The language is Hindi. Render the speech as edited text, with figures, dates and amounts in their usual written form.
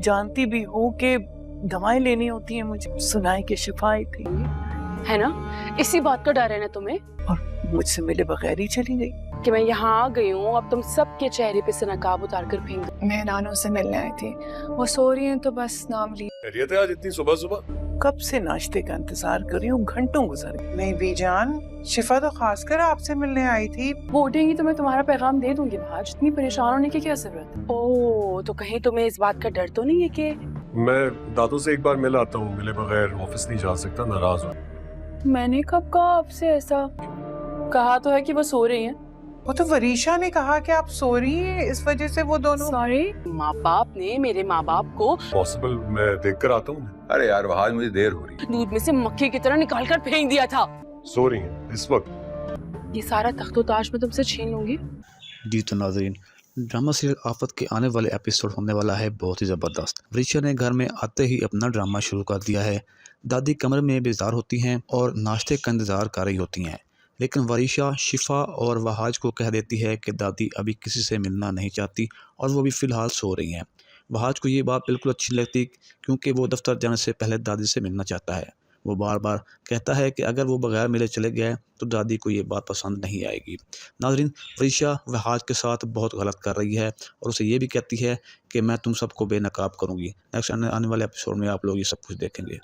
जानती भी हो कि दवाएं लेनी होती हैं, मुझे सुनाई कि शिफा आई थी है ना, इसी बात का डर है ना तुम्हें और मुझसे मिले बगैर ही चली गई। कि मैं यहाँ आ गई हूँ, अब तुम सबके चेहरे पे से नकाब उतार कर फेंक दो। मैं नानू से मिलने आई थी, वो सो रही हैं तो बस नाम ली। खैरियत है आज इतनी सुबह सुबह? कब से नाश्ते का इंतजार कर रही हूँ, घंटों गुजर गए। नहीं बीजान, शिफा तो खासकर आपसे मिलने आई थी। वो उठेंगी तो मैं तुम्हारा पैगाम दे दूंगी। आज इतनी परेशान होने की क्या जरूरत है? ओह, तो कहीं तुम्हें इस बात का डर तो नहीं है कि मैं दादू से एक बार मिल आता हूँ, मिले बगैर ऑफिस नहीं जा सकता, नाराज हूँ। मैंने कब कहा आपसे ऐसा? कहा तो है कि वो सो रही हैं। वो तो वरीशा ने कहा कि आप सो रही हैं, इस वजह से वो दोनों। सॉरी, माँ बाप ने मेरे माँ बाप को पॉसिबल मैं देख कर आता हूँ। अरे यार आज मुझे देर हो रही है। दूध में से मक्खी की तरह निकाल कर फेंक दिया था। सो रही हैं इस वक्त? ये सारा तख्तो ताज मैं तुमसे छीन लूंगी। जी तो नाज़रीन, ड्रामा सीरियल आफत के आने वाले एपिसोड होने वाला है बहुत ही ज़बरदस्त। वरीशा ने घर में आते ही अपना ड्रामा शुरू कर दिया है। दादी कमरे में बेजार होती हैं और नाश्ते का इंतज़ार कर रही होती हैं, लेकिन वरीशा शिफा और वहाज को कह देती है कि दादी अभी किसी से मिलना नहीं चाहती और वो भी फ़िलहाल सो रही हैं। वहाज को ये बात बिल्कुल अच्छी लगती क्योंकि वो दफ्तर जाने से पहले दादी से मिलना चाहता है। वो बार बार कहता है कि अगर वो बगैर मिले चले गए तो दादी को ये बात पसंद नहीं आएगी। नाज़रीन, वरीशा वहाज के साथ बहुत गलत कर रही है और उसे ये भी कहती है कि मैं तुम सबको बेनकाब करूँगी। नेक्स्ट आने वाले एपिसोड में आप लोग ये सब कुछ देखेंगे।